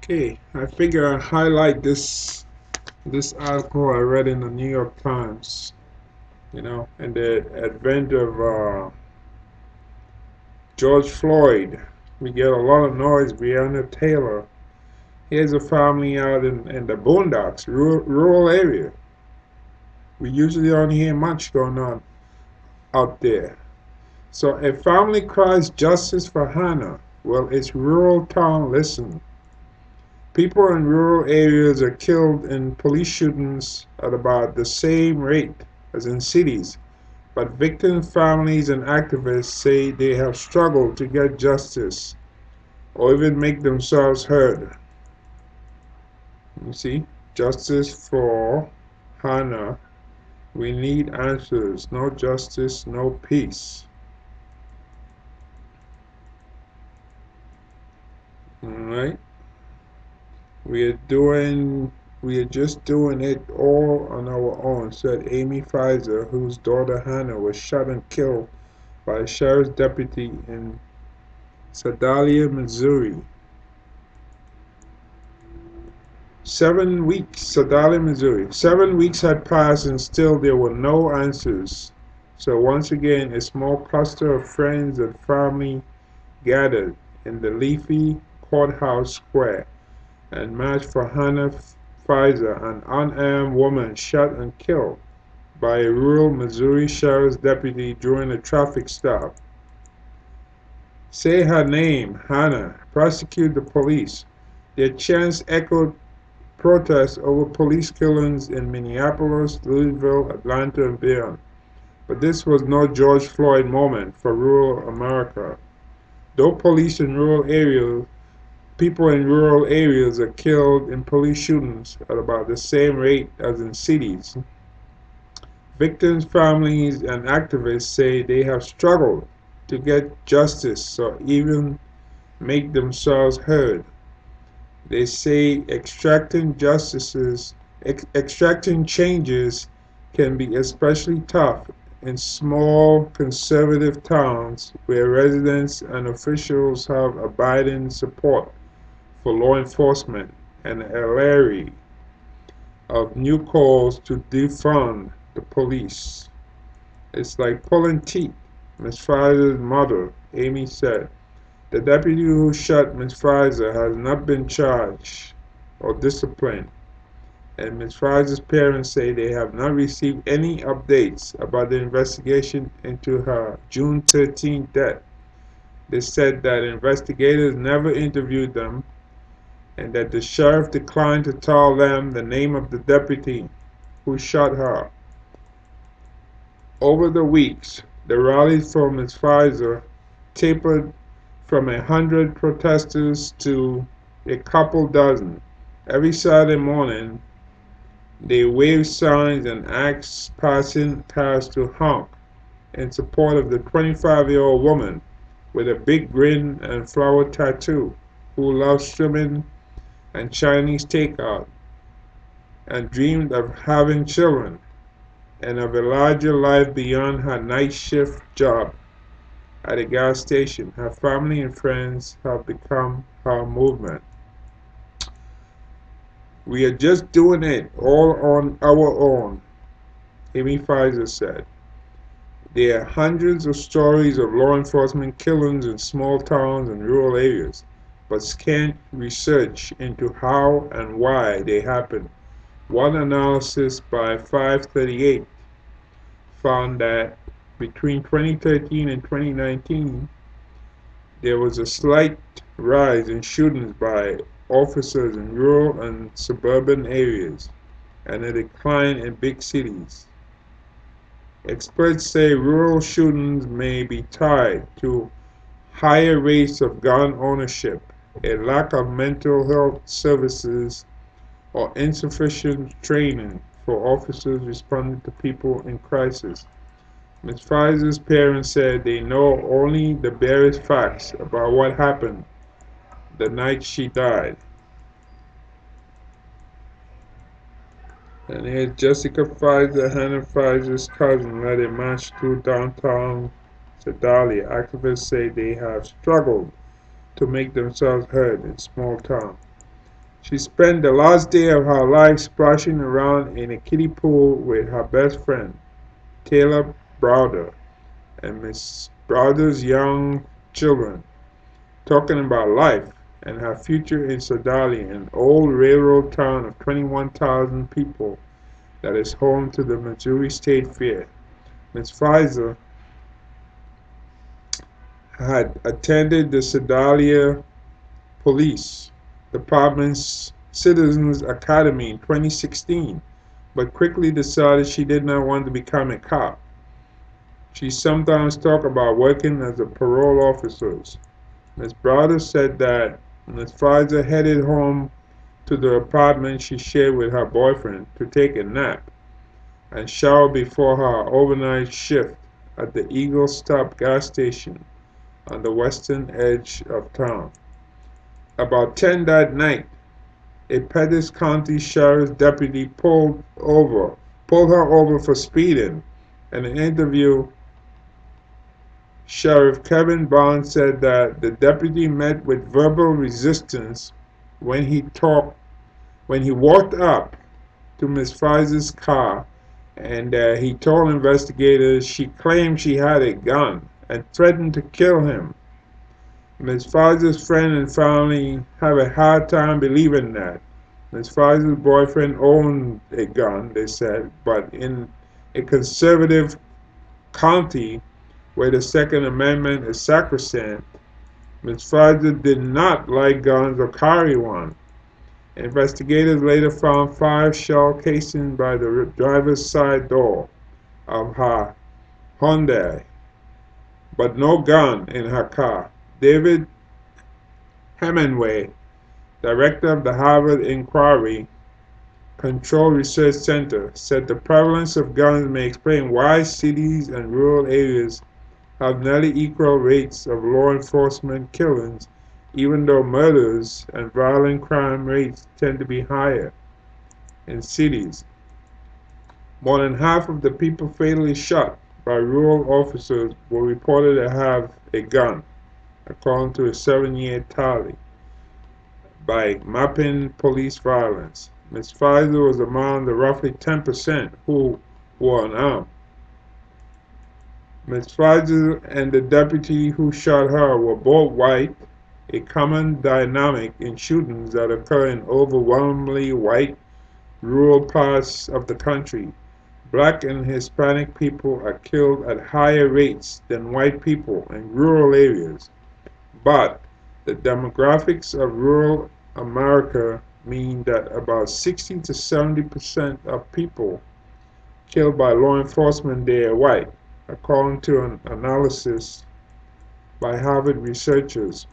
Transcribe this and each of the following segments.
Okay, I figure I'll highlight this article I read in the New York Times, and the advent of George Floyd. We get a lot of noise. Breonna Taylor. Here's a family out in the boondocks, rural area. We usually don't hear much going on out there. So a family cries justice for Hannah. Well, its rural town listen. People in rural areas are killed in police shootings at about the same rate as in cities, but victim families and activists say they have struggled to get justice or even make themselves heard. You see, justice for Hannah. We need answers. No justice, no peace. All right. We are doing we are just doing it all on our own, said Amy Fizer, whose daughter Hannah was shot and killed by a sheriff's deputy in Sedalia, Missouri. 7 weeks, Sedalia, Missouri. 7 weeks had passed and still there were no answers. So once again, a small cluster of friends and family gathered in the leafy courthouse square and marched for Hannah Fizer, an unarmed woman shot and killed by a rural Missouri sheriff's deputy during a traffic stop. Say her name, Hannah. Prosecute the police. Their chants echoed protests over police killings in Minneapolis, Louisville, Atlanta, and beyond. But this was no George Floyd moment for rural America. Though police in rural areas People in rural areas are killed in police shootings at about the same rate as in cities. Victims' families and activists say they have struggled to get justice or even make themselves heard. They say extracting changes can be especially tough in small conservative towns where residents and officials have abiding support for law enforcement and a leery of new calls to defund the police. It's like pulling teeth, Miss Fizer's mother, Amy, said. The deputy who shot Miss Fizer has not been charged or disciplined, and Miss Fizer's parents say they have not received any updates about the investigation into her June 13th death. They said that investigators never interviewed them and that the sheriff declined to tell them the name of the deputy who shot her. Over the weeks, the rallies for Ms. Fizer tapered from 100 protesters to a couple dozen. Every Saturday morning, they waved signs and asked passing cars to honk in support of the 25-year-old woman with a big grin and flower tattoo who loves swimming and Chinese takeout and dreamed of having children and of a larger life beyond her night shift job at a gas station. Her family and friends have become her movement. We are just doing it all on our own, Amy Fizer said. There are hundreds of stories of law enforcement killings in small towns and rural areas, but scant research into how and why they happen. One analysis by 538 found that between 2013 and 2019, there was a slight rise in shootings by officers in rural and suburban areas and a decline in big cities. Experts say rural shootings may be tied to higher rates of gun ownership, a lack of mental health services, or insufficient training for officers responding to people in crisis. Ms. Fizer's parents said they know only the barest facts about what happened the night she died. And here's Jessica Fizer, Hannah Fizer's cousin, led a march through downtown Sedalia. Activists say they have struggled to make themselves heard in small town. She spent the last day of her life splashing around in a kiddie pool with her best friend, Taylor Browder, and Miss Browder's young children, talking about life and her future in Sedalia, an old railroad town of 21,000 people that is home to the Missouri State Fair. Miss Fizer had attended the Sedalia Police Department's Citizens Academy in 2016, but quickly decided she did not want to become a cop. She sometimes talked about working as a parole officer. Ms. Browder said that Ms. Fizer headed home to the apartment she shared with her boyfriend to take a nap and shower before her overnight shift at the Eagle Stop gas station on the western edge of town. About 10 that night, a Pettis County Sheriff's deputy pulled her over for speeding. In an interview, Sheriff Kevin Bond said that the deputy met with verbal resistance when he walked up to Miss Fizer's car, and he told investigators she claimed she had a gun and threatened to kill him. Ms. Fizer's friend and family have a hard time believing that. Ms. Fizer's boyfriend owned a gun, they said, but in a conservative county where the Second Amendment is sacrosanct, Ms. Fizer did not like guns or carry one. Investigators later found 5 shell casings by the driver's side door of her Hyundai, but no gun in her car. David Hemingway, director of the Harvard Inquiry Control Research Center, said the prevalence of guns may explain why cities and rural areas have nearly equal rates of law enforcement killings, even though murders and violent crime rates tend to be higher in cities. More than half of the people fatally shot by rural officers were reported to have a gun, according to a 7-year tally by Mapping Police Violence. Ms. Fizer was among the roughly 10% who were unarmed. Ms. Fizer and the deputy who shot her were both white, a common dynamic in shootings that occur in overwhelmingly white, rural parts of the country. Black and Hispanic people are killed at higher rates than white people in rural areas, but the demographics of rural America mean that about 60 to 70% of people killed by law enforcement there are white, according to an analysis by Harvard researchers.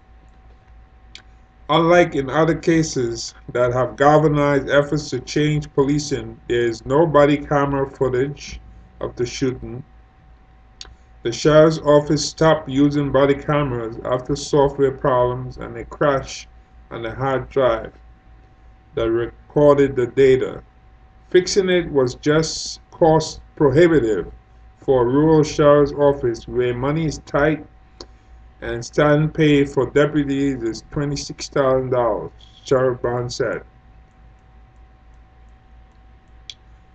Unlike in other cases that have galvanized efforts to change policing, there is no body camera footage of the shooting. The sheriff's office stopped using body cameras after software problems and a crash on the hard drive that recorded the data. Fixing it was just cost prohibitive for a rural sheriff's office where money is tight and starting pay for deputies is $26,000, Sheriff Bond said.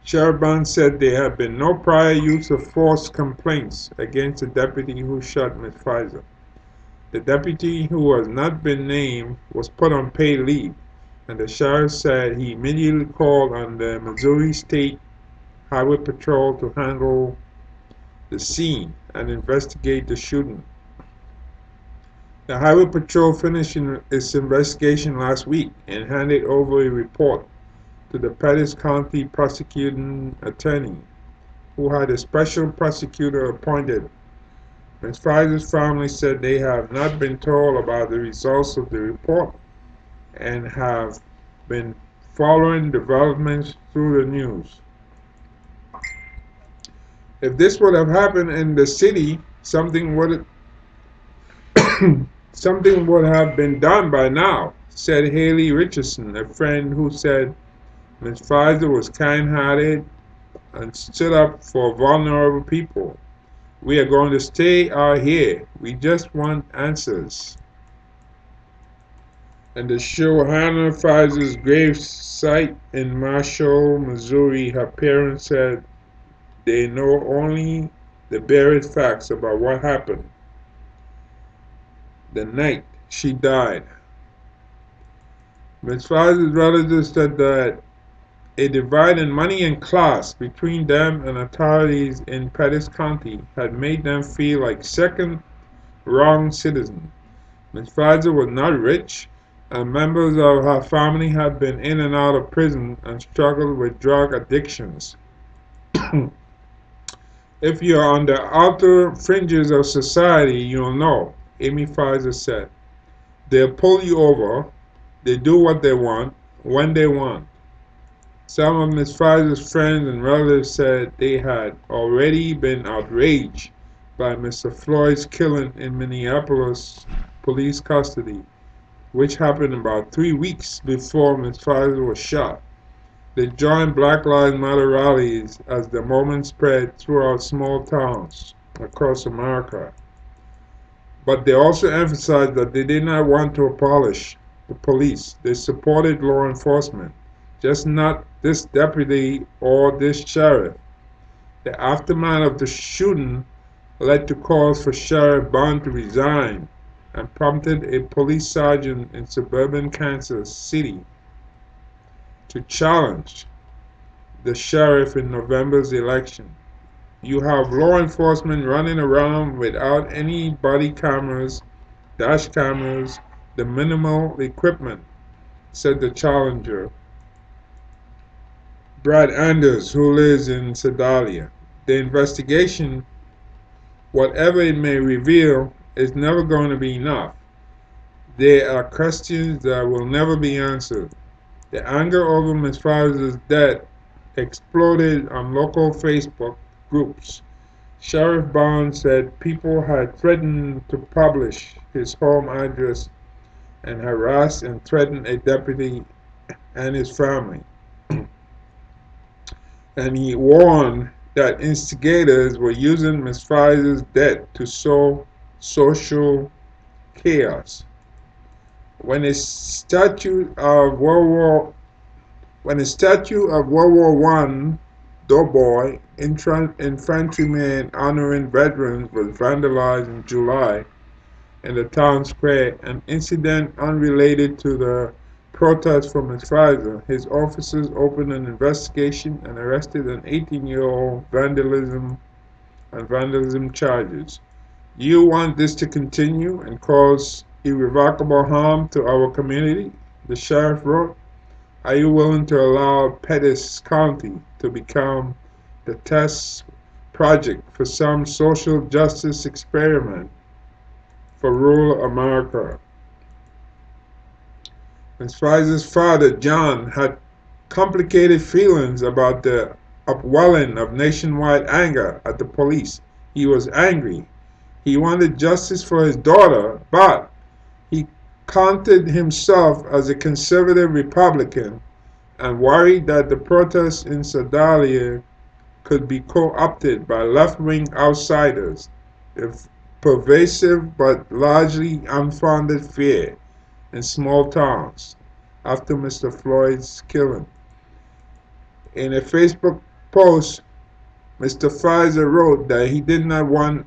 Sheriff Bond said there had been no prior use of force complaints against the deputy who shot Ms. Fizer. The deputy, who has not been named, was put on paid leave, and the sheriff said he immediately called on the Missouri State Highway Patrol to handle the scene and investigate the shooting. The Highway Patrol finished its investigation last week and handed over a report to the Pettis County prosecuting attorney, who had a special prosecutor appointed. Ms. Fizer's family said they have not been told about the results of the report and have been following developments through the news. If this would have happened in the city, something would have been done by now, said Haley Richardson, a friend who said Ms. Fizer was kind-hearted and stood up for vulnerable people. We are going to stay out here. We just want answers. And to show Hannah Fizer's grave site in Marshall, Missouri, her parents said they know only the buried facts about what happened the night she died. Ms. Fizer's relatives said that a divide in money and class between them and authorities in Pettis County had made them feel like second-rung citizens. Ms. Fizer was not rich, and members of her family had been in and out of prison and struggled with drug addictions. If you're on the outer fringes of society, you'll know, Amy Fizer said. They'll pull you over, they do what they want, when they want. Some of Ms. Fizer's friends and relatives said they had already been outraged by Mr. Floyd's killing in Minneapolis police custody, which happened about 3 weeks before Ms. Fizer was shot. They joined Black Lives Matter rallies as the moment spread throughout small towns across America. But they also emphasized that they did not want to abolish the police. They supported law enforcement, just not this deputy or this sheriff. The aftermath of the shooting led to calls for Sheriff Bond to resign and prompted a police sergeant in suburban Kansas City to challenge the sheriff in November's election. You have law enforcement running around without any body cameras, dash cameras, the minimal equipment, said the challenger, Brad Anders, who lives in Sedalia. The investigation, whatever it may reveal, is never going to be enough. There are questions that will never be answered. The anger over Ms. Fizer's death exploded on local Facebook groups. Sheriff Barnes said people had threatened to publish his home address and harass and threaten a deputy and his family. And he warned that instigators were using Ms. Fizer's death to sow social chaos. When a statue of World War One doughboy infantryman honoring veterans was vandalized in July in the town square, an incident unrelated to the protest from Ms. Fizer, his officers opened an investigation and arrested an 18-year-old vandalism charges. You want this to continue and cause irrevocable harm to our community? The sheriff wrote. Are you willing to allow Pettis County to become the test project for some social justice experiment for rural America? Ms. Fizer's father, John, had complicated feelings about the upwelling of nationwide anger at the police. He was angry. He wanted justice for his daughter, but he counted himself as a conservative Republican and worried that the protests in Sedalia could be co-opted by left-wing outsiders, a pervasive but largely unfounded fear in small towns after Mr. Floyd's killing. In a Facebook post, Mr. Fizer wrote that he did not want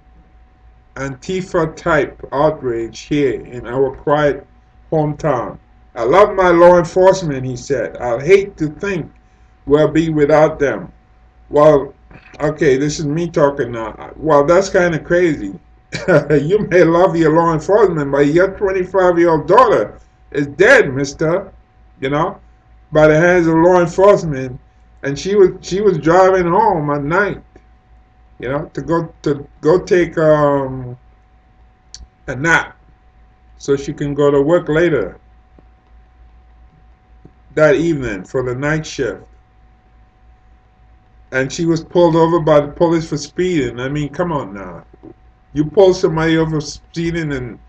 Antifa-type outrage here in our quiet hometown. I love my law enforcement, he said. I'll hate to think we'll be without them. Well, okay, this is me talking now. Well, that's kind of crazy. You may love your law enforcement, but your 25-year-old daughter is dead, mister, you know, by the hands of law enforcement. And she was driving home at night, you know, to go take a nap so she can go to work later that evening for the night shift. And she was pulled over by the police for speeding. I mean, come on now. You pull somebody over for speeding and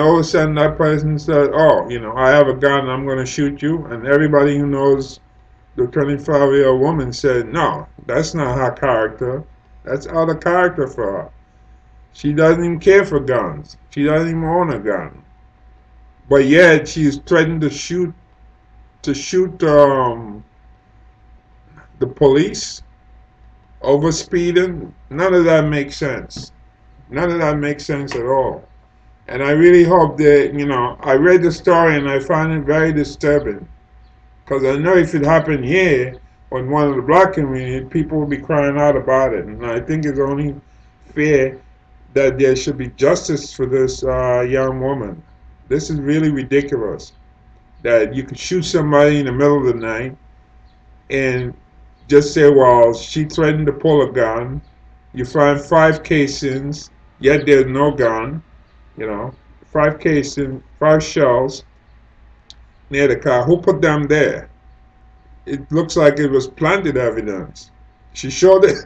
all of a sudden that person says, oh, you know, I have a gun, I'm going to shoot you. And everybody who knows the 25-year-old woman said, no, that's not her character. That's out of character for her. She doesn't even care for guns. She doesn't even own a gun. but yet she's threatened to shoot the police over speeding. None of that makes sense. None of that makes sense at all. And I really hope that, I read the story and I find it very disturbing. Because I know if it happened here on one of the black community, people will be crying out about it. And I think it's only fair that there should be justice for this young woman. This is really ridiculous. That you could shoot somebody in the middle of the night and just say, well, she threatened to pull a gun. You find 5 casings, yet there's no gun. You know, 5 casings, 5 shells near the car. Who put them there? It looks like it was planted evidence. She sure did,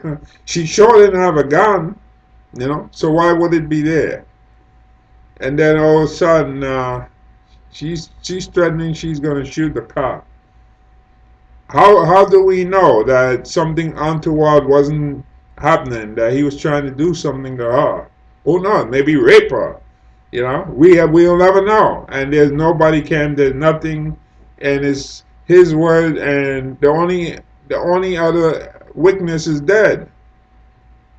she sure didn't have a gun. So why would it be there? And then all of a sudden, she's threatening she's going to shoot the cop. How do we know that something untoward wasn't happening? That he was trying to do something to her? Who knows? Maybe rape her. We'll never know. And there's nothing, and it's his word. And the only other witness is dead.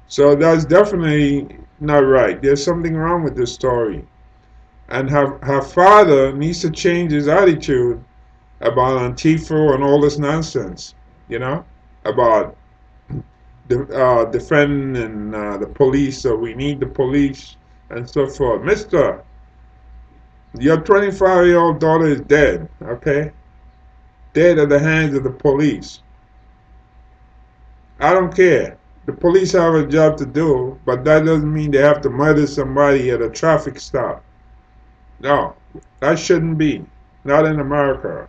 So that's definitely not right. There's something wrong with this story. And her father needs to change his attitude about Antifa and all this nonsense, about defending and the police, so we need the police and so forth. Mister, your 25-year-old daughter is dead, okay? Dead at the hands of the police. I don't care. The police have a job to do, but that doesn't mean they have to murder somebody at a traffic stop. No, that shouldn't be. Not in America.